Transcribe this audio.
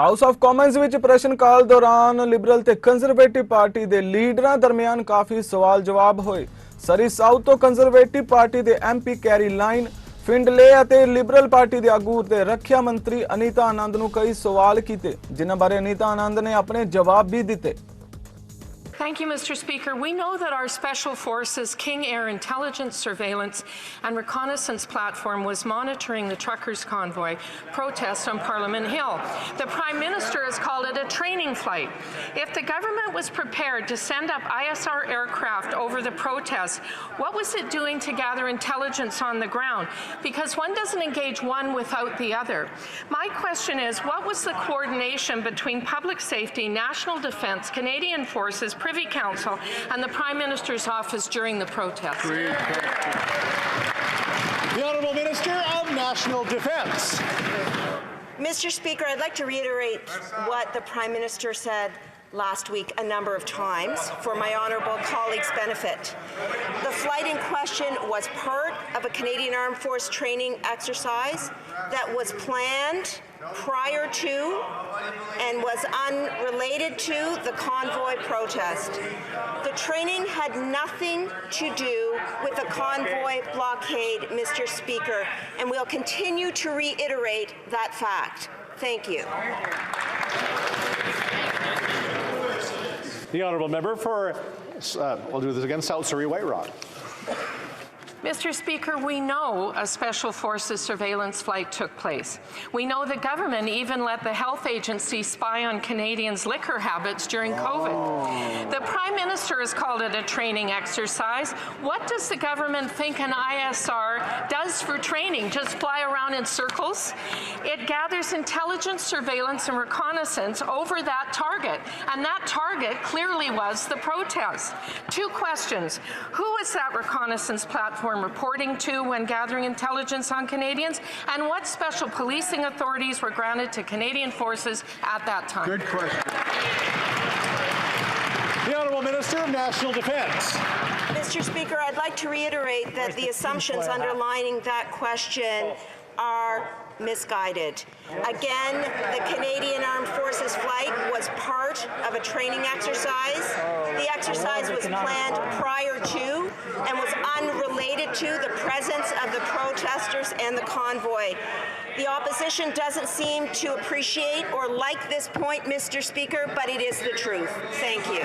House of Commons ਵਿੱਚ ਪ੍ਰਸ਼ਨ ਕਾਲ ਦੌਰਾਨ ਲਿਬਰਲ ਤੇ ਕੰਜ਼ਰਵੇਟਿਵ ਪਾਰਟੀ ਦੇ ਲੀਡਰਾਂ ਦਰਮਿਆਨ ਕਾਫੀ ਸਵਾਲ ਜਵਾਬ ਹੋਏ। ਸਰੀ ਸਾਊਥ ਤੋਂ ਕੰਜ਼ਰਵੇਟਿਵ ਪਾਰਟੀ ਦੇ MP ਕੈਰੀ ਲਾਈਨ ਫਿੰਡਲੇ ਅਤੇ ਲਿਬਰਲ ਪਾਰਟੀ ਦੇ ਆਗੂ ਤੇ ਰੱਖਿਆ ਮੰਤਰੀ ਅਨੀਤਾ ਆਨੰਦ ਨੂੰ ਕਈ ਸਵਾਲ ਕੀਤੇ, ਜਿਨ੍ਹਾਂ ਬਾਰੇ ਅਨੀਤਾ ਆਨੰਦ ਨੇ ਆਪਣੇ ਜਵਾਬ ਵੀ ਦਿੱਤੇ। Thank you, Mr. Speaker. We know that our Special Forces King Air intelligence, surveillance and reconnaissance platform was monitoring the truckers' convoy protest on Parliament Hill. The Prime Minister has called it a training flight. If the government was prepared to send up ISR aircraft over the protest, what was it doing to gather intelligence on the ground? Because one doesn't engage one without the other. My question is, what was the coordination between public safety, national defence, Canadian forces, Privy Council and the Prime Minister's office during the protest? The Honourable Minister of National Defence. Mr. Speaker, I'd like to reiterate what the Prime Minister said last week a number of times for my honourable colleagues' benefit. The flight in question was part of a Canadian Armed Force training exercise that was planned prior to and was unrelated to the convoy protest. The training had nothing to do with the convoy blockade, Mr. Speaker, and we'll continue to reiterate that fact. Thank you. The Honourable Member for, we'll do this again, South Surrey White Rock. Mr. Speaker, we know a Special Forces surveillance flight took place. We know the government even let the health agency spy on Canadians' liquor habits during COVID. The Prime Minister has called it a training exercise. What does the government think an ISR does for training? Just fly around in circles? It gathers intelligence, surveillance and reconnaissance over that target, and that target clearly was the protest. Two questions. Who was that reconnaissance platform reporting to when gathering intelligence on Canadians, and what special policing authorities were granted to Canadian forces at that time? Good question. The Honourable Minister of National Defence. Mr. Speaker, I'd like to reiterate that the assumptions underlying that question are misguided. Again, the Canadian Armed Forces flight was part of a training exercise. The exercise was planned prior to and was unrelated to the presence of the protesters and the convoy. The opposition doesn't seem to appreciate or like this point, Mr. Speaker, but it is the truth. Thank you.